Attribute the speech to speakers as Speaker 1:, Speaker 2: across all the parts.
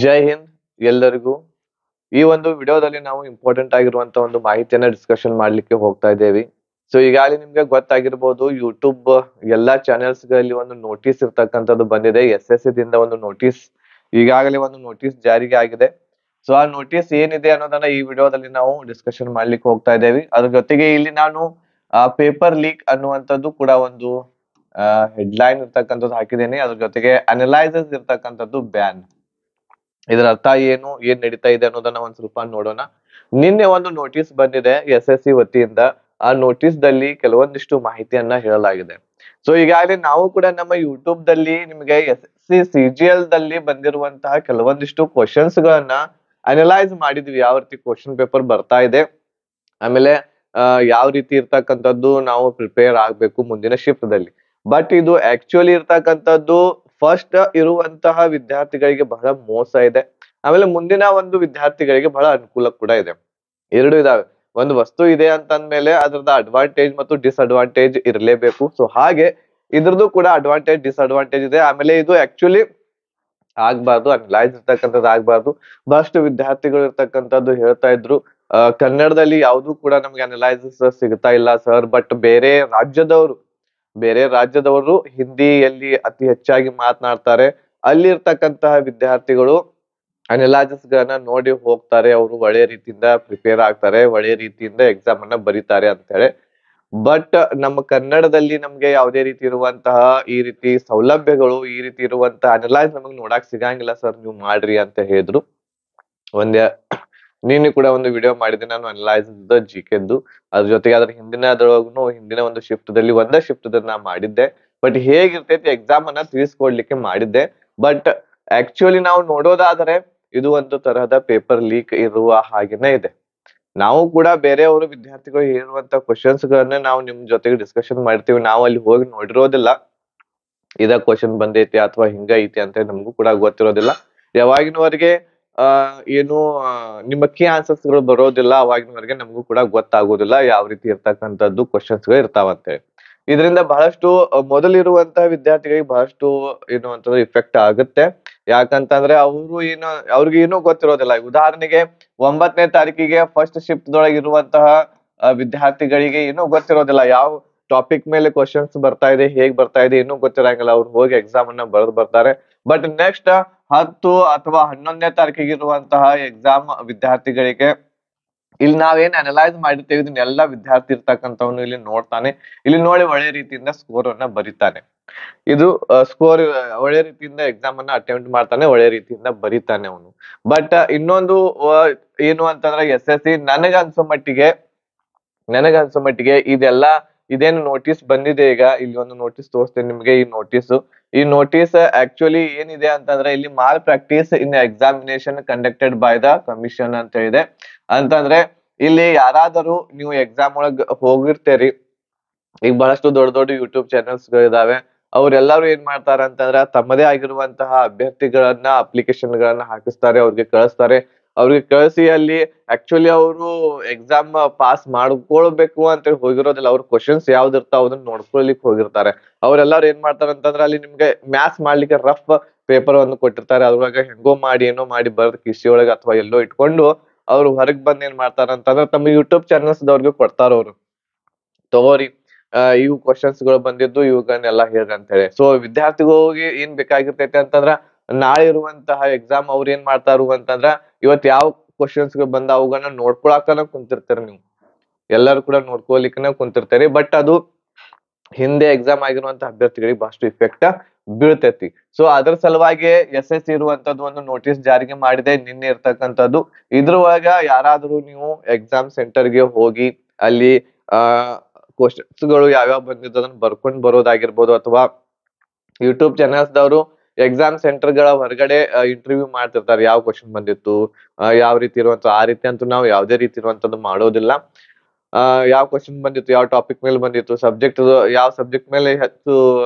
Speaker 1: ಜೈ ಹಿಂದ್ ಎಲ್ಲರಿಗೂ. ಈ ಒಂದು ವಿಡಿಯೋದಲ್ಲಿ ನಾವು ಇಂಪಾರ್ಟೆಂಟ್ ಆಗಿರುವಂತ ಒಂದು ಮಾಹಿತಿಯನ್ನ ಡಿಸ್ಕಷನ್ ಮಾಡ್ಲಿಕ್ಕೆ ಹೋಗ್ತಾ ಇದ್ದೇವೆ. ಸೊ ಈಗಾಗಲೇ ನಿಮ್ಗೆ ಗೊತ್ತಾಗಿರ್ಬೋದು, ಯೂಟ್ಯೂಬ್ ಎಲ್ಲಾ ಚಾನೆಲ್ಸ್ ಗಳಲ್ಲಿ ಒಂದು ನೋಟಿಸ್ ಇರ್ತಕ್ಕಂಥದ್ದು ಬಂದಿದೆ. SSC ದಿಂದ ಒಂದು ನೋಟಿಸ್, ಈಗಾಗಲೇ ಒಂದು ನೋಟಿಸ್ ಜಾರಿಗೆ ಆಗಿದೆ. ಸೊ ಆ ನೋಟಿಸ್ ಏನಿದೆ ಅನ್ನೋದನ್ನ ಈ ವಿಡಿಯೋದಲ್ಲಿ ನಾವು ಡಿಸ್ಕಷನ್ ಮಾಡ್ಲಿಕ್ಕೆ ಹೋಗ್ತಾ ಇದ್ದೇವೆ. ಅದ್ರ ಜೊತೆಗೆ ಇಲ್ಲಿ ನಾನು ಪೇಪರ್ ಲೀಕ್ ಅನ್ನುವಂಥದ್ದು ಕೂಡ ಒಂದು ಹೆಡ್ಲೈನ್ ಇರ್ತಕ್ಕಂಥದ್ದು ಹಾಕಿದ್ದೇನೆ. ಅದ್ರ ಜೊತೆಗೆ ಅನಲೈಸಸ್ ಇರ್ತಕ್ಕಂಥದ್ದು ಬ್ಯಾನ್. ಇದರ ಅರ್ಥ ಏನು, ಏನ್ ನಡೀತಾ ಇದೆ ಅನ್ನೋದನ್ನ ಒಂದ್ ಸ್ವಲ್ಪ ನೋಡೋಣ. ನಿನ್ನೆ ಒಂದು ನೋಟಿಸ್ ಬಂದಿದೆ SSC ವತಿಯಿಂದ. ಆ ನೋಟಿಸ್ ದಲ್ಲಿ ಕೆಲವೊಂದಿಷ್ಟು ಮಾಹಿತಿಯನ್ನ ಹೇಳಲಾಗಿದೆ. ಸೊ ಈಗಾಗಲೇ ನಾವು ಕೂಡ ನಮ್ಮ ಯೂಟ್ಯೂಬ್ ದಲ್ಲಿ ನಿಮಗೆ SSC CGL ದಲ್ಲಿ ಬಂದಿರುವಂತಹ ಕೆಲವೊಂದಿಷ್ಟು ಕ್ವಶನ್ಸ್ ಗಳನ್ನ ಅನಲೈಸ್ ಮಾಡಿದ್ವಿ. ಯಾವ ರೀತಿ ಕ್ವಶನ್ ಪೇಪರ್ ಬರ್ತಾ ಇದೆ, ಆಮೇಲೆ ಯಾವ ರೀತಿ ಇರ್ತಕ್ಕಂಥದ್ದು ನಾವು ಪ್ರಿಪೇರ್ ಆಗ್ಬೇಕು ಮುಂದಿನ ಶಿಫ್ಟ್ ದಲ್ಲಿ. ಬಟ್ ಇದು ಆಕ್ಚುಲಿ ಇರ್ತಕ್ಕಂಥದ್ದು ಫಸ್ಟ್ ಇರುವಂತಹ ವಿದ್ಯಾರ್ಥಿಗಳಿಗೆ ಬಹಳ ಮೋಸ ಇದೆ, ಆಮೇಲೆ ಮುಂದಿನ ಒಂದು ವಿದ್ಯಾರ್ಥಿಗಳಿಗೆ ಬಹಳ ಅನುಕೂಲ ಕೂಡ ಇದೆ. ಎರಡು ಇದಾವೆ. ಒಂದು ವಸ್ತು ಇದೆ ಅಂತಂದ್ಮೇಲೆ ಅದ್ರದ್ದು ಅಡ್ವಾಂಟೇಜ್ ಮತ್ತು ಡಿಸ್ಅಡ್ವಾಂಟೇಜ್ ಇರಲೇಬೇಕು. ಸೊ ಹಾಗೆ ಇದ್ರದ್ದು ಕೂಡ ಅಡ್ವಾಂಟೇಜ್ ಡಿಸ್ಅಡ್ವಾಂಟೇಜ್ ಇದೆ. ಆಮೇಲೆ ಇದು ಆಕ್ಚುಲಿ ಆಗ್ಬಾರ್ದು, ಅನಲೈಸ್ ಇರ್ತಕ್ಕಂಥದ್ದು ಆಗ್ಬಾರ್ದು. ಬಹಳಷ್ಟು ವಿದ್ಯಾರ್ಥಿಗಳು ಇರ್ತಕ್ಕಂಥದ್ದು ಹೇಳ್ತಾ ಇದ್ರು, ಕನ್ನಡದಲ್ಲಿ ಯಾವ್ದು ಕೂಡ ನಮ್ಗೆ ಅನಲೈಸಿಸ್ ಸಿಗ್ತಾ ಇಲ್ಲ ಸರ್. ಬಟ್ ಬೇರೆ ರಾಜ್ಯದವರು ಹಿಂದಿಯಲ್ಲಿ ಅತಿ ಹೆಚ್ಚಾಗಿ ಮಾತನಾಡ್ತಾರೆ. ಅಲ್ಲಿರ್ತಕ್ಕಂತಹ ವಿದ್ಯಾರ್ಥಿಗಳು ಅನಲೈಸಿಸ್ ಗಳನ್ನ ನೋಡಿ ಹೋಗ್ತಾರೆ. ಅವರು ಒಳ್ಳೆ ರೀತಿಯಿಂದ ಪ್ರಿಪೇರ್ ಆಗ್ತಾರೆ, ಒಳ್ಳೆ ರೀತಿಯಿಂದ ಎಕ್ಸಾಮ್ ಅನ್ನ ಬರೀತಾರೆ ಅಂತ ಹೇಳಿ. ಬಟ್ ನಮ್ಮ ಕನ್ನಡದಲ್ಲಿ ನಮ್ಗೆ ಯಾವುದೇ ರೀತಿ ಇರುವಂತಹ ಈ ರೀತಿ ಸೌಲಭ್ಯಗಳು, ಈ ರೀತಿ ಇರುವಂತಹ ಅನಲೈಸ್ ನಮಗ್ ನೋಡಕ್ ಸಿಗಂಗಿಲ್ಲ ಸರ್, ನೀವು ಮಾಡ್ರಿ ಅಂತ ಹೇಳಿದ್ರು. ಒಂದೇ ನೀನು ಕೂಡ ಒಂದು ವಿಡಿಯೋ ಮಾಡಿದೆ ನಾನು ಅನಲೈಸ್ GKದ್ದು. ಅದ್ರ ಜೊತೆಗೆ ಅದ್ರ ಹಿಂದಿನ ಒಂದು ಒಂದೇ ಶಿಫ್ಟ್ ನಾ ಮಾಡಿದ್ದೆ. ಬಟ್ ಹೇಗಿರ್ತೈತಿ ಎಕ್ಸಾಮ್ ಅನ್ನ ತಿಳಿಸ್ಕೊಡ್ಲಿಕ್ಕೆ ಮಾಡಿದ್ದೆ. ಬಟ್ ಆಕ್ಚುಲಿ ನಾವು ನೋಡೋದಾದ್ರೆ ಇದು ಒಂದು ತರಹದ ಪೇಪರ್ ಲೀಕ್ ಇರುವ ಹಾಗೇನೆ ಇದೆ. ನಾವು ಕೂಡ ಬೇರೆಯವರು ವಿದ್ಯಾರ್ಥಿಗಳು ಹೇಳಿರುವಂತ ಕ್ವಶನ್ಸ್ ಗಳನ್ನ ನಾವು ನಿಮ್ ಜೊತೆಗೆ ಡಿಸ್ಕಷನ್ ಮಾಡ್ತೀವಿ. ನಾವು ಅಲ್ಲಿ ಹೋಗಿ ನೋಡಿರೋದಿಲ್ಲ ಇದ ಕ್ವಶನ್ ಬಂದೈತಿ ಅಥವಾ ಹಿಂಗ ಐತಿ ಅಂತ ನಮಗೂ ಕೂಡ ಗೊತ್ತಿರೋದಿಲ್ಲ. ಯಾವಾಗಿನವರೆಗೆ ಏನು ನಿಮ್ಮ ಕೀ ಆನ್ಸರ್ಸ್ ಗಳು ಬರೋದಿಲ್ಲ, ಅವಾಗಿನವರೆಗೆ ನಮಗೂ ಕೂಡ ಗೊತ್ತಾಗೋದಿಲ್ಲ ಯಾವ ರೀತಿ ಇರ್ತಕ್ಕಂಥದ್ದು ಕ್ವಶನ್ಸ್ ಗಳು ಇರ್ತಾವಂತೆ. ಇದರಿಂದ ಬಹಳಷ್ಟು ಮೊದಲಿರುವಂತಹ ವಿದ್ಯಾರ್ಥಿಗಳಿಗೆ ಬಹಳಷ್ಟು ಏನು ಅಂತಂದ್ರೆ ಇಫೆಕ್ಟ್ ಆಗುತ್ತೆ. ಯಾಕಂತಂದ್ರೆ ಅವ್ರಿಗೆ ಏನೂ ಗೊತ್ತಿರೋದಿಲ್ಲ. ಉದಾಹರಣೆಗೆ 9ನೇ ತಾರೀಕಿಗೆ ಫಸ್ಟ್ ಶಿಫ್ಟ್ ದೊಳಗೆ ಇರುವಂತಹ ವಿದ್ಯಾರ್ಥಿಗಳಿಗೆ ಏನೂ ಗೊತ್ತಿರೋದಿಲ್ಲ. ಯಾವ ಟಾಪಿಕ್ ಮೇಲೆ ಕ್ವಶನ್ಸ್ ಬರ್ತಾ ಇದೆ, ಹೇಗ್ ಬರ್ತಾ ಇದೆ ಏನೂ ಗೊತ್ತಿರಂಗಿಲ್ಲ. ಅವ್ರು ಹೋಗಿ ಎಕ್ಸಾಮ್ ಅನ್ನ ಬರೆದು ಬರ್ತಾರೆ. ಬಟ್ ನೆಕ್ಸ್ಟ್ 10 ಅಥವಾ 11ನೇ ತಾರೀಕಿಗೆ ಇರುವಂತಹ ಎಕ್ಸಾಮ್ ವಿದ್ಯಾರ್ಥಿಗಳಿಗೆ ಇಲ್ಲಿ ನಾವೇನ್ ಅನಲೈಸ್ ಮಾಡಿರ್ತೇವೆ ಇದನ್ನೆಲ್ಲ ವಿದ್ಯಾರ್ಥಿ ಇರ್ತಕ್ಕಂಥವ್ನು ಇಲ್ಲಿ ನೋಡ್ತಾನೆ. ಇಲ್ಲಿ ನೋಡಿ ಒಳ್ಳೆ ರೀತಿಯಿಂದ ಸ್ಕೋರ್ ಅನ್ನ ಬರಿತಾನೆ. ಇದು ಸ್ಕೋರ್ ಒಳ್ಳೆ ರೀತಿಯಿಂದ ಎಕ್ಸಾಮ್ ಅನ್ನ ಅಟೆಂಪ್ಟ್ ಮಾಡ್ತಾನೆ, ಒಳ್ಳೆ ರೀತಿಯಿಂದ ಬರಿತಾನೆ ಅವನು. ಬಟ್ ಇನ್ನೊಂದು ಏನು ಅಂತಂದ್ರೆ SSC ನನಗನ್ಸೋ ಮಟ್ಟಿಗೆ ಇದೇನು ನೋಟಿಸ್ ಬಂದಿದೆ. ಈಗ ಇಲ್ಲಿ ಒಂದು ನೋಟಿಸ್ ತೋರಿಸ್ತೇನೆ ನಿಮ್ಗೆ. ಈ ನೋಟಿಸ್ ಆಕ್ಚುಲಿ ಏನಿದೆ ಅಂತಂದ್ರೆ ಇಲ್ಲಿ mall practice in examination conducted by the commission ಅಂತ ಇದೆ. ಅಂತಂದ್ರೆ ಇಲ್ಲಿ ಯಾರಾದರೂ ನೀವು ಎಕ್ಸಾಮ್ ಒಳಗ್ ಹೋಗಿರ್ತೇರಿ, ಈಗ ಬಹಳಷ್ಟು ದೊಡ್ಡ ದೊಡ್ಡ ಯೂಟ್ಯೂಬ್ ಚಾನೆಲ್ಸ್ ಗಳಿದಾವೆ. ಅವ್ರೆಲ್ಲರೂ ಏನ್ ಮಾಡ್ತಾರ ಅಂತಂದ್ರ ತಮ್ಮದೇ ಆಗಿರುವಂತಹ ಅಭ್ಯರ್ಥಿಗಳನ್ನ ಅಪ್ಲಿಕೇಶನ್ ಗಳನ್ನ ಹಾಕಿಸ್ತಾರೆ, ಅವ್ರಿಗೆ ಕಳಿಸ್ತಾರೆ. ಅವ್ರಿಗೆ ಕಳಿಸಿ ಅಲ್ಲಿ ಆಕ್ಚುಲಿ ಅವರು ಎಕ್ಸಾಮ್ ಪಾಸ್ ಮಾಡ್ಕೊಳ್ಬೇಕು ಅಂತ ಹೋಗಿರೋದಿಲ್ಲ. ಅವ್ರ ಕ್ವಶನ್ಸ್ ಯಾವ್ದು ಇರ್ತಾವ ಅದನ್ನ ನೋಡ್ಕೊಳ್ಲಿಕ್ಕೆ ಹೋಗಿರ್ತಾರೆ. ಅವ್ರೆಲ್ಲಾರು ಏನ್ ಮಾಡ್ತಾರ ಅಂತಂದ್ರ ಅಲ್ಲಿ ನಿಮ್ಗೆ ಮ್ಯಾಥ್ಸ್ ಮಾಡ್ಲಿಕ್ಕೆ ರಫ್ ಪೇಪರ್ ಒಂದು ಕೊಟ್ಟಿರ್ತಾರೆ. ಅದ್ರೊಳಗ ಹೆಂಗೋ ಮಾಡಿ ಏನೋ ಮಾಡಿ ಬರ್ದ್ ಕಿಸಿ ಒಳಗ ಅಥವಾ ಎಲ್ಲೋ ಇಟ್ಕೊಂಡು ಅವ್ರು ಹೊರಗ್ ಬಂದ್ ಏನ್ ಮಾಡ್ತಾರ ಅಂತಂದ್ರ ತಮ್ಮ ಯೂಟ್ಯೂಬ್ ಚಾನೆಲ್ಸ್ ದವ್ರಿಗೆ ಕೊಡ್ತಾರ. ಅವ್ರು ತಗೋರಿ ಇವು ಕ್ವಶನ್ಸ್ ಗಳು ಬಂದಿದ್ದು, ಇವುಗಳನ್ನೆಲ್ಲ ಹೇಳ್ರಿ ಅಂತ ಹೇಳಿ. ಸೊ ವಿದ್ಯಾರ್ಥಿಗಳಿಗೆ ಏನ್ ಬೇಕಾಗಿರ್ತೈತೆ ಅಂತಂದ್ರ ನಾಳೆ ಇರುವಂತಹ ಎಕ್ಸಾಮ್ ಅವ್ರ ಏನ್ ಮಾಡ್ತಾರು ಅಂತಂದ್ರ ಇವತ್ ಯಾವ ಕ್ವಶನ್ಸ್ ಗಳು ಬಂದ ಅವುಗಳನ್ನ ನೋಡ್ಕೊಳಕನ ಕುಂತಿರ್ತಾರ. ನೀವು ಎಲ್ಲರೂ ಕೂಡ ನೋಡ್ಕೊಲಿಕ್ಕನ ಕುಂತಿರ್ತಾರೆ. ಬಟ್ ಅದು ಹಿಂದೆ ಎಕ್ಸಾಮ್ ಆಗಿರುವಂತಹ ಅಭ್ಯರ್ಥಿಗಳಿಗೆ ಬಹಳಷ್ಟು ಇಫೆಕ್ಟ್ ಬೀಳ್ತೈತಿ. ಸೊ ಅದ್ರ ಸಲುವಾಗಿ SSC ಇರುವಂತದ್ದು ಒಂದು ನೋಟಿಸ್ ಜಾರಿಗೆ ಮಾಡಿದೆ ನಿನ್ನೆ ಇರ್ತಕ್ಕಂಥದ್ದು. ಇದ್ರೊಳಗ ಯಾರಾದ್ರೂ ನೀವು ಎಕ್ಸಾಮ್ ಸೆಂಟರ್ಗೆ ಹೋಗಿ ಅಲ್ಲಿ ಕ್ವಶನ್ಸ್ ಗಳು ಯಾವ್ಯಾವ ಬಂದಿದ್ದು ಅದನ್ನ ಬರ್ಕೊಂಡ್ ಬರೋದಾಗಿರ್ಬೋದು, ಅಥವಾ ಯೂಟ್ಯೂಬ್ ಚಾನೆಲ್ಸ್ ದವರು ಎಕ್ಸಾಮ್ ಸೆಂಟರ್ ಗಳ ಹೊರಗಡೆ ಇಂಟರ್ವ್ಯೂ ಮಾಡ್ತಿರ್ತಾರೆ. ಯಾವ ಕ್ವಶನ್ ಬಂದಿತ್ತು, ಯಾವ ರೀತಿ ಇರುವಂತ, ಆ ರೀತಿ ಅಂತೂ ನಾವು ಯಾವ್ದೇ ರೀತಿ ಇರುವಂತದ್ದು ಮಾಡೋದಿಲ್ಲ. ಯಾವ ಕ್ವಶನ್ ಬಂದಿತ್ತು, ಯಾವ ಟಾಪಿಕ್ ಮೇಲೆ ಬಂದಿತ್ತು, ಯಾವ ಸಬ್ಜೆಕ್ಟ್ ಮೇಲೆ ಹೆಚ್ಚು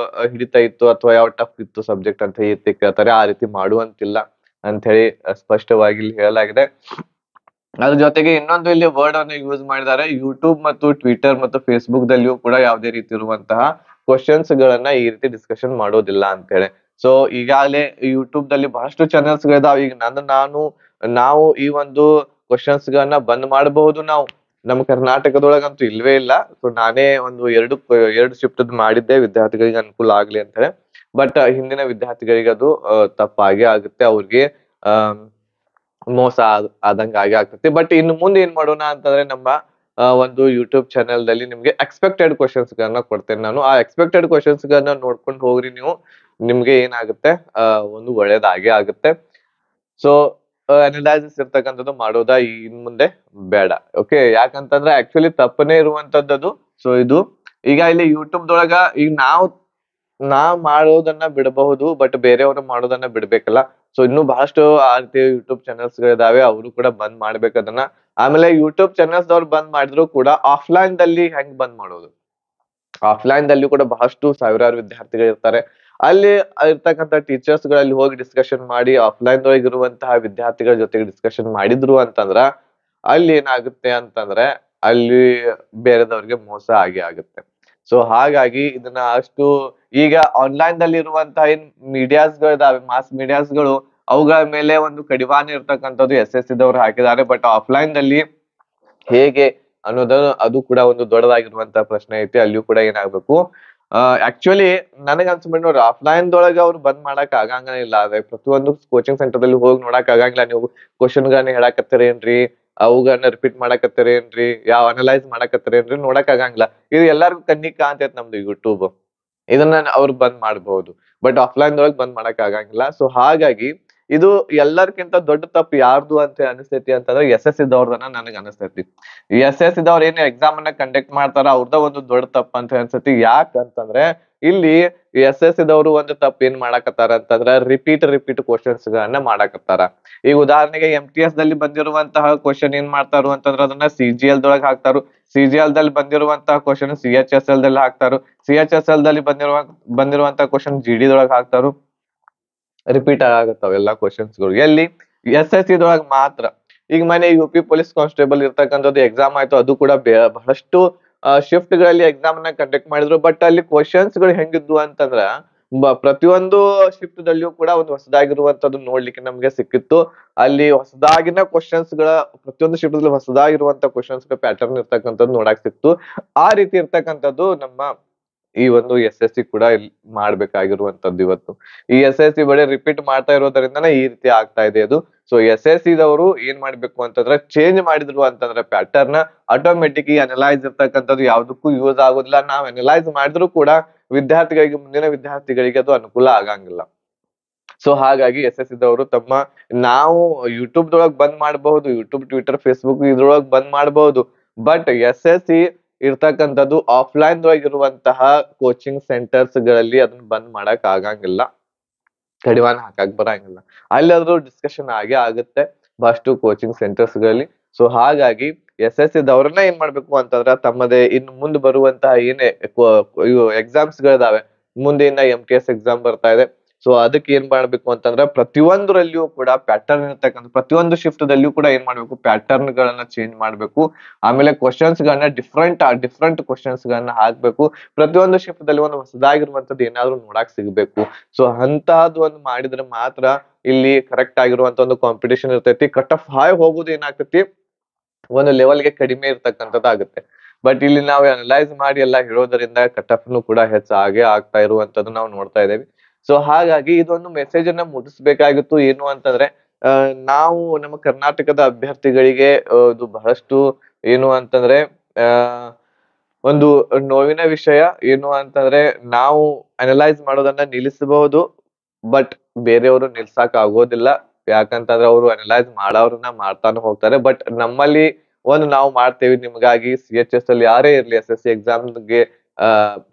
Speaker 1: ಹಿಡಿತಾ ಇತ್ತು, ಅಥವಾ ಯಾವ ಟಫ್ ಇತ್ತು ಸಬ್ಜೆಕ್ಟ್ ಅಂತ ಹೇಳಿ ಕೇಳ್ತಾರೆ. ಆ ರೀತಿ ಮಾಡುವಂತಿಲ್ಲ ಅಂತ ಹೇಳಿ ಸ್ಪಷ್ಟವಾಗಿ ಇಲ್ಲಿ ಹೇಳಲಾಗಿದೆ. ಅದ್ರ ಜೊತೆಗೆ ಇನ್ನೊಂದು ಇಲ್ಲಿ ವರ್ಡ್ ಅನ್ನು ಯೂಸ್ ಮಾಡಿದ್ದಾರೆ. ಯೂಟ್ಯೂಬ್ ಮತ್ತು ಟ್ವಿಟರ್ ಮತ್ತು ಫೇಸ್ಬುಕ್ ದಲ್ಲಿಯೂ ಕೂಡ ಯಾವುದೇ ರೀತಿ ಇರುವಂತಹ ಕ್ವಶನ್ಸ್ ಗಳನ್ನ ಈ ರೀತಿ ಡಿಸ್ಕಷನ್ ಮಾಡೋದಿಲ್ಲ ಅಂತ ಹೇಳಿ. ಸೊ ಈಗಾಗಲೇ ಯೂಟ್ಯೂಬ್ ದಲ್ಲಿ ಬಹಳಷ್ಟು ಚಾನೆಲ್ಸ್ ಗಳಿದಾವೆ. ಈಗ ನಾವು ಈ ಒಂದು ಕ್ವಶನ್ಸ್ ಗಳನ್ನ ಬಂದ್ ಮಾಡಬಹುದು ನಾವು. ನಮ್ಮ ಕರ್ನಾಟಕದೊಳಗಂತೂ ಇಲ್ವೇ ಇಲ್ಲ. ಸೊ ನಾನೇ ಒಂದು ಎರಡು ಶಿಫ್ಟ್ ಮಾಡಿದ್ದೆ ವಿದ್ಯಾರ್ಥಿಗಳಿಗೆ ಅನುಕೂಲ ಆಗ್ಲಿ ಅಂತ ಹೇಳಿ. ಬಟ್ ಹಿಂದಿನ ವಿದ್ಯಾರ್ಥಿಗಳಿಗೆ ಅದು ತಪ್ಪಾಗೆ ಆಗುತ್ತೆ. ಅವ್ರಿಗೆ ಆ ಮೋಸ ಆದಂಗ ಆಗೇ ಆಗ್ತೈತಿ. ಬಟ್ ಇನ್ನು ಮುಂದೆ ಏನ್ ಮಾಡೋಣ ಅಂತಂದ್ರೆ ನಮ್ಮ ಒಂದು ಯೂಟ್ಯೂಬ್ ಚಾನೆಲ್ ದಲ್ಲಿ ನಿಮ್ಗೆ ಎಕ್ಸ್ಪೆಕ್ಟೆಡ್ ಕ್ವಶನ್ಸ್ ಗಳನ್ನ ಕೊಡ್ತೇನೆ ನಾನು. ಆ ಎಕ್ಸ್ಪೆಕ್ಟೆಡ್ ಕ್ವಶನ್ಸ್ ಗಳನ್ನ ನೋಡ್ಕೊಂಡು ಹೋಗ್ರಿ ನೀವು. ನಿಮ್ಗೆ ಏನಾಗುತ್ತೆ ಒಂದು ಒಳ್ಳೇದಾಗೆ ಆಗುತ್ತೆ. ಸೊ ಅನಲೈಸಿಸ್ ಇರ್ತಕ್ಕಂಥದ್ದು ಮಾಡೋದಾ ಇನ್ ಮುಂದೆ ಬೇಡ. ಓಕೆ, ಯಾಕಂತಂದ್ರೆ ಆಕ್ಚುಲಿ ತಪ್ಪನೇ ಇರುವಂತದ್ದು. ಸೊ ಇದು ಈಗ ಇಲ್ಲಿ ಯೂಟ್ಯೂಬ್ ದೊಳಗ ಈಗ ನಾವ್ ಮಾಡೋದನ್ನ ಬಿಡಬಹುದು, ಬಟ್ ಬೇರೆಯವರು ಮಾಡೋದನ್ನ ಬಿಡ್ಬೇಕಲ್ಲ. ಸೊ ಇನ್ನು ಬಹಳಷ್ಟು ಆ ರೀತಿ ಯೂಟ್ಯೂಬ್ ಚಾನೆಲ್ಸ್ ಗಳಿದಾವೆ, ಅವರು ಕೂಡ ಬಂದ್ ಮಾಡ್ಬೇಕು ಅದನ್ನ. ಆಮೇಲೆ ಯೂಟ್ಯೂಬ್ ಚಾನೆಲ್ಸ್ ದವ್ರು ಬಂದ್ ಮಾಡಿದ್ರು ಕೂಡ ಆಫ್ಲೈನ್ ದಲ್ಲಿ ಹೆಂಗ್ ಬಂದ್ ಮಾಡೋದು? ಆಫ್ಲೈನ್ ದಲ್ಲಿ ಕೂಡ ಬಹಳಷ್ಟು ಸಾವಿರಾರು ವಿದ್ಯಾರ್ಥಿಗಳು ಇರ್ತಾರೆ. ಅಲ್ಲಿ ಇರ್ತಕ್ಕಂಥ ಟೀಚರ್ಸ್ ಗಳಲ್ಲಿ ಹೋಗಿ ಡಿಸ್ಕಷನ್ ಮಾಡಿ ಆಫ್ಲೈನ್ ದೊಳಗೆ ಇರುವಂತಹ ವಿದ್ಯಾರ್ಥಿಗಳ ಜೊತೆಗೆ ಡಿಸ್ಕಷನ್ ಮಾಡಿದ್ರು ಅಂತಂದ್ರ ಅಲ್ಲಿ ಏನಾಗುತ್ತೆ ಅಂತಂದ್ರೆ ಅಲ್ಲಿ ಬೇರೆದವ್ರಿಗೆ ಮೋಸ ಆಗೇ ಆಗುತ್ತೆ. ಸೊ ಹಾಗಾಗಿ ಇದನ್ನ ಈಗ ಆನ್ಲೈನ್ ದಲ್ಲಿ ಇರುವಂತಹ ಏನ್ ಮೀಡಿಯಾಸ್ ಗಳಿದಾವೆ, ಮಾಸ್ ಮೀಡಿಯಾಸ್ ಗಳು, ಅವುಗಳ ಮೇಲೆ ಒಂದು ಕಡಿವಾಣ ಇರ್ತಕ್ಕಂಥದ್ದು SSC ದವ್ರು ಹಾಕಿದ್ದಾರೆ. ಬಟ್ ಆಫ್ಲೈನ್ ದಲ್ಲಿ ಹೇಗೆ ಅನ್ನೋದು ಅದು ಕೂಡ ಒಂದು ದೊಡ್ಡದಾಗಿರುವಂತಹ ಪ್ರಶ್ನೆ ಐತಿ. ಅಲ್ಲಿಯೂ ಕೂಡ ಏನಾಗ್ಬೇಕು, ಆಕ್ಚುಲಿ ನನಗ್ ಅನ್ಸ್ಬಿಟ್ಟು ನೋಡ್ರಿ, ಆಫ್ಲೈನ್ ದೊಳಗ ಅವ್ರು ಬಂದ್ ಮಾಡಕ್ ಆಗಂಗಿಲ್ಲ. ಅದೇ ಪ್ರತಿಯೊಂದು ಕೋಚಿಂಗ್ ಸೆಂಟರ್ ದಲ್ಲಿ ಹೋಗಿ ನೋಡಕ್ ಆಗಂಗಿಲ್ಲ. ನೀವು ಕ್ವಶನ್ ಗಳನ್ನ ಹೇಳಾಕತ್ತೀರೇನ್ರಿ, ಅವುಗಳನ್ನ ರಿಪೀಟ್ ಮಾಡಾಕತ್ತೀರೇನ್ರಿ, ಅನಲೈಸ್ ಮಾಡಾಕತ್ತೀರೇನ್ರಿ ನೋಡಕ್ ಆಗಂಗಿಲ್ಲ. ಇದು ಎಲ್ಲಾರ್ಗು ಕಣ್ಣಿಗ್ ಕಾಣ್ತೈತ್ ನಮ್ದು ಯೂಟ್ಯೂಬ್. ಇದನ್ನ ಅವ್ರು ಬಂದ್ ಮಾಡಬಹುದು, ಬಟ್ ಆಫ್ಲೈನ್ ದೊಳಗ್ ಬಂದ್ ಮಾಡಕ್ ಆಗಂಗಿಲ್ಲ. ಸೊ ಹಾಗಾಗಿ ಇದು ಎಲ್ಲರ್ಕಿಂತ ದೊಡ್ಡ ತಪ್ಪು ಯಾರ್ದು ಅಂತ ಅನಿಸ್ತೈತಿ ಅಂತಂದ್ರೆ SSC ದವ್ರದನ್ನ ನನಗ್ ಅನಿಸ್ತೈತಿ. SSC ದವ್ರ ಏನ್ ಎಕ್ಸಾಮ್ ಅನ್ನ ಕಂಡಕ್ಟ್ ಮಾಡ್ತಾರ ಅವ್ರದ ಒಂದು ದೊಡ್ಡ ತಪ್ಪ ಅಂತ ಅನ್ಸತಿ. ಯಾಕಂತಂದ್ರೆ ಇಲ್ಲಿ SSC ದವ್ರು ಒಂದು ತಪ್ಪು ಏನ್ ಮಾಡಾಕತ್ತಾರ ಅಂತಂದ್ರ ರಿಪೀಟ್ ಕ್ವಶನ್ಸ್ ಗಳನ್ನ ಮಾಡಾಕತ್ತಾರ. ಈಗ ಉದಾಹರಣೆಗೆ MTS ದಲ್ಲಿ ಬಂದಿರುವಂತಹ ಕ್ವಶನ್ ಏನ್ ಮಾಡ್ತಾರು ಅಂತಂದ್ರ ಅದನ್ನ CGL ದೊಳಗ್ ಹಾಕ್ತಾರು. CGL ದಲ್ಲಿ ಬಂದಿರುವಂತಹ ಕ್ವಶನ್ CHSL ದಲ್ಲಿ ಹಾಕ್ತಾರು. CHSL ದಲ್ಲಿ ಬಂದಿರುವಂತಹ ಕ್ವಶನ್ GD ದೊಳಗ್ ಹಾಕ್ತಾರು. ರಿಪೀಟ್ ಆಗತ್ತಾವ ಎಲ್ಲಾ ಕ್ವಶನ್ಸ್ ಗಳು. ಎಲ್ಲಿ SSC ದೊಳಗ್ ಮಾತ್ರ. ಈಗ ಮನೆ UP ಪೊಲೀಸ್ ಕಾನ್ಸ್ಟೇಬಲ್ ಇರ್ತಕ್ಕಂಥದ್ದು ಎಕ್ಸಾಮ್ ಆಯ್ತು, ಅದು ಕೂಡ ಬಹಳಷ್ಟು ಶಿಫ್ಟ್ ಗಳಲ್ಲಿ ಎಕ್ಸಾಮ್ ನ ಕಂಡಕ್ಟ್ ಮಾಡಿದ್ರು. ಬಟ್ ಅಲ್ಲಿ ಕ್ವಶನ್ಸ್ ಗಳು ಹೆಂಗಿದ್ವು ಅಂತಂದ್ರ ಪ್ರತಿಯೊಂದು ಶಿಫ್ಟ್ ದಲ್ಲಿಯೂ ಕೂಡ ಒಂದು ಹೊಸದಾಗಿರುವಂತದ್ದು ನೋಡ್ಲಿಕ್ಕೆ ನಮ್ಗೆ ಸಿಕ್ಕಿತ್ತು. ಅಲ್ಲಿ ಹೊಸದಾಗಿನ ಕ್ವಶನ್ಸ್ ಗಳ ಪ್ರತಿಯೊಂದು ಶಿಫ್ಟ್ ದಲ್ಲಿ ಹೊಸದಾಗಿರುವಂತ ಕ್ವಶನ್ಸ್ ಪ್ಯಾಟರ್ನ್ ಇರ್ತಕ್ಕಂಥದ್ದು ನೋಡಕ್ ಸಿಕ್ತು. ಆ ರೀತಿ ಇರ್ತಕ್ಕಂಥದ್ದು ನಮ್ಮ ಈ ಒಂದು SSC ಕೂಡ ಇಲ್ಲಿ ಮಾಡ್ಬೇಕಾಗಿರುವಂತದ್ದು ಇವತ್ತು. ಈ SSC ಬರೀ ರಿಪೀಟ್ ಮಾಡ್ತಾ ಇರೋದ್ರಿಂದನೇ ಈ ರೀತಿ ಆಗ್ತಾ ಇದೆ ಅದು. ಸೊ SSC ದವರು ಏನ್ ಮಾಡ್ಬೇಕು ಅಂತಂದ್ರೆ ಚೇಂಜ್ ಮಾಡಿದ್ರು ಅಂತಂದ್ರೆ ಪ್ಯಾಟರ್ನ್ ಆಟೋಮೆಟಿಕ್ ಅನಲೈಸ್ ಇರ್ತಕ್ಕಂಥದ್ದು ಯಾವ್ದಕ್ಕೂ ಯೂಸ್ ಆಗೋದಿಲ್ಲ. ನಾವ್ ಅನಲೈಸ್ ಮಾಡಿದ್ರು ಕೂಡ ಮುಂದಿನ ವಿದ್ಯಾರ್ಥಿಗಳಿಗೆ ಅದು ಅನುಕೂಲ ಆಗಂಗಿಲ್ಲ. ಸೊ ಹಾಗಾಗಿ SSC ದವರು ನಾವು ಯೂಟ್ಯೂಬ್ ದೊಳಗ್ ಬಂದ್ ಮಾಡಬಹುದು, ಯೂಟ್ಯೂಬ್, ಟ್ವಿಟರ್, ಫೇಸ್ಬುಕ್ ಇದ್ರೊಳಗ್ ಬಂದ್ ಮಾಡಬಹುದು. ಬಟ್ SSC ಇರ್ತಕ್ಕಂಥದ್ದು ಆಫ್ಲೈನ್ ದೊಳಗ್ ಇರುವಂತಹ ಕೋಚಿಂಗ್ ಸೆಂಟರ್ಸ್ ಗಳಲ್ಲಿ ಅದನ್ನ ಬಂದ್ ಮಾಡಕ್ ಆಗಂಗಿಲ್ಲ, ಕಡಿವಾಣ ಹಾಕಕ್ ಬರಂಗಿಲ್ಲ. ಅಲ್ಲಾದ್ರೂ ಡಿಸ್ಕಷನ್ ಆಗೇ ಆಗುತ್ತೆ ಬಹಳಷ್ಟು ಕೋಚಿಂಗ್ ಸೆಂಟರ್ಸ್ ಗಳಲ್ಲಿ. ಸೊ ಹಾಗಾಗಿ SSC ದವ್ರನ್ನ ಏನ್ ಮಾಡ್ಬೇಕು ಅಂತಂದ್ರ ತಮ್ಮದೇ ಇನ್ನು ಮುಂದೆ ಬರುವಂತಹ ಏನೇ ಎಕ್ಸಾಮ್ಸ್ ಗಳಿದಾವೆ, ಮುಂದೆ ಇನ್ನ MTS ಎಕ್ಸಾಮ್ ಬರ್ತಾ ಇದೆ. ಸೊ ಅದಕ್ಕೆ ಏನ್ ಮಾಡ್ಬೇಕು ಅಂತಂದ್ರ ಪ್ರತಿಯೊಂದರಲ್ಲಿಯೂ ಕೂಡ ಪ್ಯಾಟರ್ನ್ ಇರ್ತಕ್ಕಂಥ ಪ್ರತಿಯೊಂದು ಶಿಫ್ಟ್ ದಲ್ಲಿಯೂ ಕೂಡ ಏನ್ ಮಾಡ್ಬೇಕು, ಪ್ಯಾಟರ್ನ್ ಗಳನ್ನ ಚೇಂಜ್ ಮಾಡ್ಬೇಕು. ಆಮೇಲೆ ಕ್ವಶನ್ಸ್ ಗಳನ್ನ ಡಿಫ್ರೆಂಟ್ ಕ್ವಶನ್ಸ್ ಗಳನ್ನ ಹಾಕ್ಬೇಕು. ಪ್ರತಿಯೊಂದು ಶಿಫ್ಟ್ ದಲ್ಲಿ ಒಂದು ಹೊಸದಾಗಿರುವಂತದ್ದು ಏನಾದ್ರು ನೋಡಾಕ್ ಸಿಗ್ಬೇಕು. ಸೊ ಅಂತಹದ್ದು ಒಂದು ಮಾಡಿದ್ರೆ ಮಾತ್ರ ಇಲ್ಲಿ ಕರೆಕ್ಟ್ ಆಗಿರುವಂತ ಒಂದು ಕಾಂಪಿಟೇಷನ್ ಇರ್ತೈತಿ. ಕಟ್ ಆಫ್ ಹೈ ಹೋಗುದು ಏನಾಗ್ತೈತಿ, ಒಂದು ಲೆವೆಲ್ಗೆ ಕಡಿಮೆ ಇರ್ತಕ್ಕಂಥದ್ದು ಆಗುತ್ತೆ. ಬಟ್ ಇಲ್ಲಿ ನಾವು ಅನಲೈಸ್ ಮಾಡಿ ಎಲ್ಲ ಹೇಳೋದ್ರಿಂದ ಕಟ್ ಆಫ್ ಕೂಡ ಹೆಚ್ಚಾಗೆ ಆಗ್ತಾ ಇರುವಂತದ್ದು ನಾವು ನೋಡ್ತಾ ಇದ್ದೇವೆ. ಸೊ ಹಾಗಾಗಿ ಇದೊಂದು ಮೆಸೇಜ್ ಅನ್ನ ಮುಟ್ಟಿಸ್ಬೇಕಾಗಿತ್ತು. ಏನು ಅಂತಂದ್ರೆ ನಾವು ನಮ್ಮ ಕರ್ನಾಟಕದ ಅಭ್ಯರ್ಥಿಗಳಿಗೆ ಇದು ಬಹಳಷ್ಟು ಏನು ಅಂತಂದ್ರೆ ಆ ಒಂದು ನೋವಿನ ವಿಷಯ. ಏನು ಅಂತಂದ್ರೆ ನಾವು ಅನಲೈಸ್ ಮಾಡೋದನ್ನ ನಿಲ್ಲಿಸಬಹುದು, ಬಟ್ ಬೇರೆಯವರು ನಿಲ್ಸಕ್ ಆಗೋದಿಲ್ಲ. ಯಾಕಂತಂದ್ರೆ ಅವರು ಅನಲೈಸ್ ಮಾಡೋರನ್ನ ಮಾಡ್ತಾನೆ ಹೋಗ್ತಾರೆ. ಬಟ್ ನಮ್ಮಲ್ಲಿ ನಾವು ಮಾಡ್ತೇವೆ ನಿಮ್ಗಾಗಿ. CHS ಅಲ್ಲಿ ಯಾರೇ ಇರ್ಲಿ SSC ಎಕ್ಸಾಮ್ಗೆ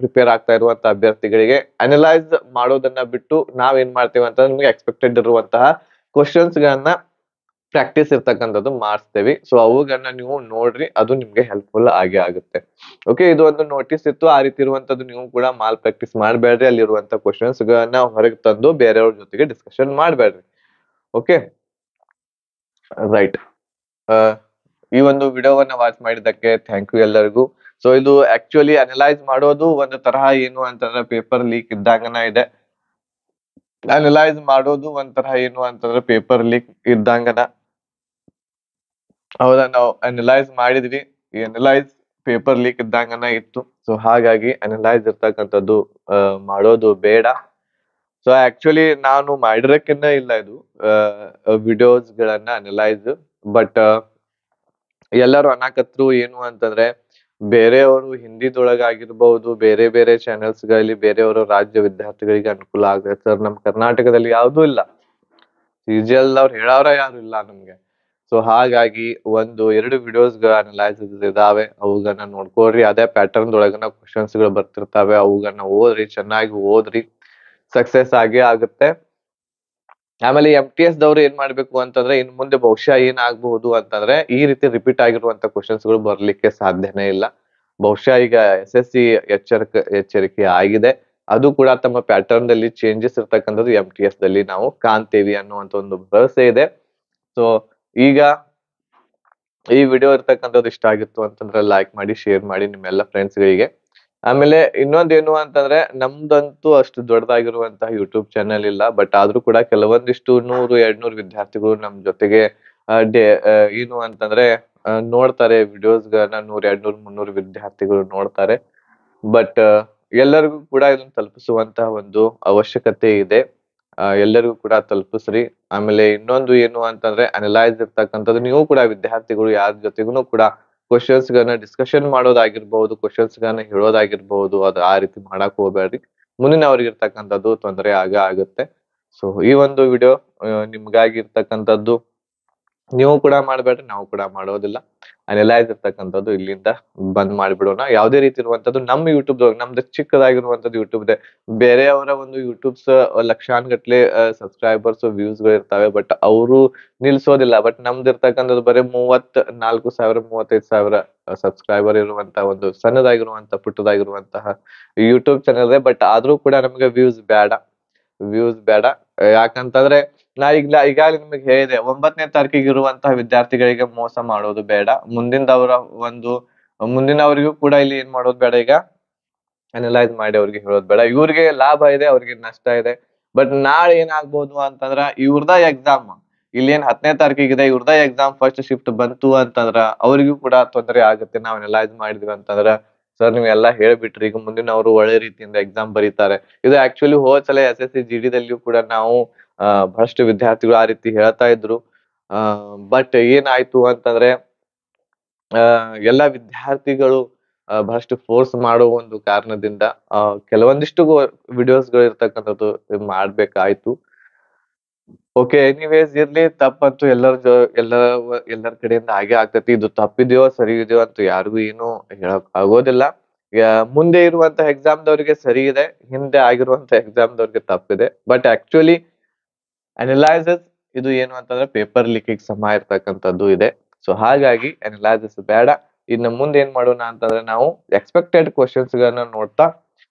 Speaker 1: ಪ್ರಿಪೇರ್ ಆಗ್ತಾ ಇರುವಂತಹ ಅಭ್ಯರ್ಥಿಗಳಿಗೆ ಅನಲೈಸ್ ಮಾಡೋದನ್ನ ಬಿಟ್ಟು ನಾವ್ ಏನ್ ಮಾಡ್ತೇವೆ ಅಂತಂದ್ರೆ ನಿಮ್ಗೆ ಎಕ್ಸ್ಪೆಕ್ಟೆಡ್ ಇರುವಂತಹ ಕ್ವಶನ್ಸ್ ಗಳನ್ನ ಪ್ರಾಕ್ಟೀಸ್ ಇರ್ತಕ್ಕಂಥದ್ದು ಮಾಡಿಸ್ತೇವೆ. ಸೊ ಅವುಗಳನ್ನ ನೀವು ನೋಡ್ರಿ, ಅದು ನಿಮ್ಗೆ ಹೆಲ್ಪ್ಫುಲ್ ಆಗೇ ಆಗುತ್ತೆ. ಓಕೆ, ಇದು ಒಂದು ನೋಟಿಸ್ ಇತ್ತು. ಆ ರೀತಿ ಇರುವಂತದ್ದು ನೀವು ಕೂಡ ಮಾಲ್ ಪ್ರಾಕ್ಟೀಸ್ ಮಾಡ್ಬೇಡ್ರಿ. ಅಲ್ಲಿರುವಂತ ಕ್ವಶನ್ಸ್ ಗಳನ್ನ ಹೊರಗೆ ತಂದು ಬೇರೆಯವ್ರ ಜೊತೆಗೆ ಡಿಸ್ಕಷನ್ ಮಾಡ್ಬೇಡ್ರಿ. Okay, right. ಈ ಒಂದು ವಿಡಿಯೋವನ್ನ ವಾಚ್ ಮಾಡಿದ್ದಕ್ಕೆ ಥ್ಯಾಂಕ್ ಯು ಎಲ್ಲರಿಗೂ. ಸೊ ಇದು ಆಕ್ಚುಲಿ ಅನಲೈಸ್ ಮಾಡೋದು ಒಂದು ತರಹ ಏನು ಅಂತಂದ್ರೆ ಪೇಪರ್ ಲೀಕ್ ಇದ್ದಂಗನ ಇದೆ. ಅನಲೈಸ್ ಮಾಡೋದು ಒಂಥರ ಏನು ಅಂತಂದ್ರೆ ಪೇಪರ್ ಲೀಕ್ ಇದ್ದಂಗನ. ಹೌದಾ, ನಾವು ಅನಲೈಸ್ ಮಾಡಿದ್ವಿ. ಈ ಅನಲೈಸ್ ಪೇಪರ್ ಲೀಕ್ ಇದ್ದಂಗನ ಇತ್ತು. ಸೊ ಹಾಗಾಗಿ ಅನಲೈಸ್ ಇರ್ತಕ್ಕಂಥದ್ದು ಮಾಡೋದು ಬೇಡ. ಸೊ ಆಕ್ಚುಲಿ ನಾನು ಮಾಡಿರಕ್ಕಿನ್ನ ಇಲ್ಲ ಇದು ವಿಡಿಯೋಸ್ ಗಳನ್ನ ಅನಲೈಸ್. ಬಟ್ ಎಲ್ಲರೂ ಅನ್ನಕತ್ರು ಏನು ಅಂತಂದ್ರೆ, ಬೇರೆಯವರು ಹಿಂದಿದೊಳಗಾಗಿರ್ಬಹುದು, ಬೇರೆ ಬೇರೆ ಚಾನೆಲ್ಸ್ ಗಳಲ್ಲಿ ಬೇರೆಯವರು ರಾಜ್ಯ ವಿದ್ಯಾರ್ಥಿಗಳಿಗೆ ಅನುಕೂಲ ಆಗುತ್ತೆ ಸರ್. ನಮ್ ಕರ್ನಾಟಕದಲ್ಲಿ ಯಾವ್ದೂ ಇಲ್ಲ, CGL ಅವ್ರು ಹೇಳೋರ ಯಾರು ಇಲ್ಲ ನಮ್ಗೆ. ಸೊ ಹಾಗಾಗಿ ಒಂದು 2 ವಿಡಿಯೋಸ್ ಅನಲೈಸಿಸ್ ಇದಾವೆ, ಅವುಗಳನ್ನ ನೋಡ್ಕೊಳ್ರಿ. ಅದೇ ಪ್ಯಾಟರ್ನ್ ಒಳಗನ ಕ್ವಶನ್ಸ್ ಗಳು ಬರ್ತಿರ್ತಾವೆ, ಅವುಗಳನ್ನ ಓದ್ರಿ, ಚೆನ್ನಾಗಿ ಓದ್ರಿ, ಸಕ್ಸಸ್ ಆಗೇ ಆಗುತ್ತೆ. ಆಮೇಲೆ MTS ದವ್ರು ಏನ್ ಮಾಡ್ಬೇಕು ಅಂತಂದ್ರೆ, ಇನ್ ಮುಂದೆ ಬಹುಶಃ ಏನ್ ಆಗ್ಬಹುದು ಅಂತಂದ್ರೆ, ಈ ರೀತಿ ರಿಪೀಟ್ ಆಗಿರುವಂತ ಕ್ವಶನ್ಸ್ ಗಳು ಬರ್ಲಿಕ್ಕೆ ಸಾಧ್ಯನೇ ಇಲ್ಲ. ಬಹುಶಃ ಈಗ SSC ಎಚ್ಚರಿಕೆ ಆಗಿದೆ. ಅದು ಕೂಡ ತಮ್ಮ ಪ್ಯಾಟರ್ನ್ ದಲ್ಲಿ ಚೇಂಜಸ್ ಇರ್ತಕ್ಕಂಥದ್ದು MTS ದಲ್ಲಿ ನಾವು ಕಾಣ್ತೇವಿ ಅನ್ನುವಂತ ಒಂದು ಭರವಸೆ ಇದೆ. ಸೊ ಈಗ ಈ ವಿಡಿಯೋ ಇರ್ತಕ್ಕಂಥದ್ದು ಇಷ್ಟ ಆಗಿತ್ತು ಅಂತಂದ್ರೆ ಲೈಕ್ ಮಾಡಿ, ಶೇರ್ ಮಾಡಿ ನಿಮ್ಮೆಲ್ಲ ಫ್ರೆಂಡ್ಸ್ ಗಳಿಗೆ. ಆಮೇಲೆ ಇನ್ನೊಂದೇನು ಅಂತಂದ್ರೆ, ನಮ್ದಂತೂ ಅಷ್ಟು ದೊಡ್ಡದಾಗಿರುವಂತಹ ಯೂಟ್ಯೂಬ್ ಚಾನೆಲ್ ಇಲ್ಲ. ಬಟ್ ಆದ್ರೂ ಕೂಡ ಕೆಲವೊಂದಿಷ್ಟು 100-200 ವಿದ್ಯಾರ್ಥಿಗಳು ನಮ್ ಜೊತೆಗೆ ಏನು ಅಂತಂದ್ರೆ ನೋಡ್ತಾರೆ ವಿಡಿಯೋಸ್ ಗಳನ್ನ. 100-200-300 ವಿದ್ಯಾರ್ಥಿಗಳು ನೋಡ್ತಾರೆ. ಬಟ್ ಎಲ್ಲರಿಗೂ ಕೂಡ ಇದನ್ನ ತಲುಪಿಸುವಂತಹ ಒಂದು ಅವಶ್ಯಕತೆ ಇದೆ. ಎಲ್ಲರಿಗೂ ಕೂಡ ತಲುಪಿಸ್ರಿ. ಆಮೇಲೆ ಇನ್ನೊಂದು ಏನು ಅಂತಂದ್ರೆ, ಅನಲೈಸ್ ಇರ್ತಕ್ಕಂಥದ್ದು ನೀವು ಕೂಡ ವಿದ್ಯಾರ್ಥಿಗಳು ಯಾರ ಜೊತೆಗೂ ಕೂಡ ಕ್ವಶನ್ಸ್ ಗಳನ್ನ ಡಿಸ್ಕಷನ್ ಮಾಡೋದಾಗಿರ್ಬಹುದು, ಕ್ವಶನ್ಸ್ ಗಳನ್ನ ಹೇಳೋದಾಗಿರ್ಬಹುದು, ಅದು ಆ ರೀತಿ ಮಾಡಕ್ ಹೋಗ್ಬೇಡ್ರಿ. ಮುಂದಿನವ್ರಿಗೆ ಇರ್ತಕ್ಕಂಥದ್ದು ತೊಂದರೆ ಆಗುತ್ತೆ. ಸೊ ಈ ಒಂದು ವಿಡಿಯೋ ನಿಮ್ಗಾಗಿ ಇರ್ತಕ್ಕಂಥದ್ದು. ನೀವು ಕೂಡ ಮಾಡ್ಬೇಡ್ರಿ, ನಾವು ಕೂಡ ಮಾಡೋದಿಲ್ಲ. ಅನಲೈಸ್ ಇರ್ತಕ್ಕಂಥದ್ದು ಇಲ್ಲಿಂದ ಬಂದ್ ಮಾಡ್ಬಿಡೋಣ. ಯಾವುದೇ ರೀತಿ ಇರುವಂತದ್ದು ನಮ್ಮ ಯೂಟ್ಯೂಬ್ ನಮ್ದು ಚಿಕ್ಕದಾಗಿರುವಂತದ್ದು ಯೂಟ್ಯೂಬ್ ಇದೆ. ಬೇರೆಯವರ ಒಂದು ಯೂಟ್ಯೂಬ್ಸ್ ಲಕ್ಷಾನ್ಗಟ್ಲೆ ಸಬ್ಸ್ಕ್ರೈಬರ್ಸ್ ವ್ಯೂಸ್ ಗಳು ಇರ್ತಾವೆ, ಬಟ್ ಅವರು ನಿಲ್ಸೋದಿಲ್ಲ. ಬಟ್ ನಮ್ದು ಇರ್ತಕ್ಕಂಥದ್ದು ಬರೀ 34,000 35,000 ಸಬ್ಸ್ಕ್ರೈಬರ್ ಇರುವಂತಹ ಒಂದು ಸಣ್ಣದಾಗಿರುವಂತಹ ಪುಟ್ಟದಾಗಿರುವಂತಹ ಯೂಟ್ಯೂಬ್ ಚಾನಲ್ ಇದೆ. ಬಟ್ ಆದ್ರೂ ಕೂಡ ನಮ್ಗೆ ವ್ಯೂಸ್ ಬೇಡ. ಯಾಕಂತಂದ್ರೆ ನಾ ಈಗಾಗಲೇ ನಿಮಗೆ ಹೇಳಿದೆ, 9ನೇ ತಾರೀಕಿಗೆ ಇರುವಂತಹ ವಿದ್ಯಾರ್ಥಿಗಳಿಗೆ ಮೋಸ ಮಾಡೋದು ಬೇಡ. ಮುಂದಿನವರಿಗೂ ಕೂಡ ಇಲ್ಲಿ ಏನ್ ಮಾಡೋದು ಬೇಡ. ಈಗ ಅನಲೈಸ್ ಮಾಡಿ ಅವ್ರಿಗೆ ಹೇಳೋದು ಬೇಡ. ಇವ್ರಿಗೆ ಲಾಭ ಇದೆ, ಅವ್ರಿಗೆ ನಷ್ಟ ಇದೆ. ಬಟ್ ನಾಳೆ ಏನಾಗ್ಬೋದು ಅಂತಂದ್ರ, ಇವ್ರದ ಎಕ್ಸಾಮ್ ಇಲ್ಲೇನ್ 10ನೇ ತಾರೀಕಿಗಿದೆ, ಇವ್ರದ ಎಕ್ಸಾಮ್ ಫಸ್ಟ್ ಶಿಫ್ಟ್ ಬಂತು ಅಂತಂದ್ರ ಅವ್ರಿಗೂ ಕೂಡ ತೊಂದರೆ ಆಗುತ್ತೆ. ನಾವ್ ಅನಲೈಸ್ ಮಾಡಿದ್ವಿ ಅಂತಂದ್ರ, ಸರ್ ನೀವೆಲ್ಲಾ ಹೇಳ್ಬಿಟ್ರಿ, ಈಗ ಮುಂದಿನವರು ಒಳ್ಳೆ ರೀತಿಯಿಂದ ಎಕ್ಸಾಮ್ ಬರೀತಾರೆ. ಇದು ಆಕ್ಚುಲಿ ಹೋದ್ ಸಲ SSC GD ದಲ್ಲಿಯೂ ಕೂಡ ನಾವು ಬಹಳಷ್ಟು ವಿದ್ಯಾರ್ಥಿಗಳು ಆ ರೀತಿ ಹೇಳ್ತಾ ಇದ್ರು. ಬಟ್ ಏನಾಯ್ತು ಅಂತಂದ್ರೆ, ಎಲ್ಲಾ ವಿದ್ಯಾರ್ಥಿಗಳು ಬಹಳಷ್ಟು ಫೋರ್ಸ್ ಮಾಡೋ ಒಂದು ಕಾರಣದಿಂದ ಕೆಲವೊಂದಿಷ್ಟು ವಿಡಿಯೋಸ್ ಗಳು ಇರ್ತಕ್ಕಂಥದ್ದು ಮಾಡ್ಬೇಕಾಯ್ತು. ಓಕೆ, ಎನಿವೇಸ್ ಇರ್ಲಿ. ತಪ್ಪಂತೂ ಎಲ್ಲರ ಕಡೆಯಿಂದ ಹಾಗೆ ಆಗ್ತೈತಿ. ಇದು ತಪ್ಪಿದೆಯೋ ಸರಿ ಇದೆಯೋ ಅಂತ ಯಾರಿಗೂ ಏನು ಹೇಳಕ್ ಆಗೋದಿಲ್ಲ. ಮುಂದೆ ಇರುವಂತ ಎಕ್ಸಾಮ್ ದವ್ರಿಗೆ ಸರಿ ಇದೆ, ಹಿಂದೆ ಆಗಿರುವಂತ ಎಕ್ಸಾಮ್ ದವ್ರಿಗೆ ತಪ್ಪಿದೆ. ಬಟ್ ಆಕ್ಚುಲಿ ಅನಲೈಸಸ್ ಇದು ಏನು ಅಂತಂದ್ರೆ ಪೇಪರ್ ಲೀಕಿಗೆ ಸಮ ಇರ್ತಕ್ಕಂಥದ್ದು ಇದೆ. ಸೊ ಹಾಗಾಗಿ ಅನಲೈಸಸ್ ಬೇಡ. ಇನ್ನು ಮುಂದೆ ಏನ್ ಮಾಡೋಣ ಅಂತಂದ್ರೆ, ನಾವು ಎಕ್ಸ್ಪೆಕ್ಟೆಡ್ ಕ್ವಶನ್ಸ್ ಗಳನ್ನ ನೋಡ್ತಾ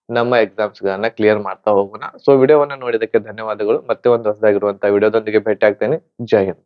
Speaker 1: ನಮ್ಮ ಎಕ್ಸಾಮ್ಸ್ ಗಳನ್ನ ಕ್ಲಿಯರ್ ಮಾಡ್ತಾ ಹೋಗೋಣ. ಸೊ ವಿಡಿಯೋವನ್ನ ನೋಡಿದಕ್ಕೆ ಧನ್ಯವಾದಗಳು. ಮತ್ತೆ ಒಂದು ಹೊಸದಾಗಿರುವಂತಹ ವಿಡಿಯೋದೊಂದಿಗೆ ಭೇಟಿ ಆಗ್ತೇನೆ. ಜೈ ಹಿಂದ್.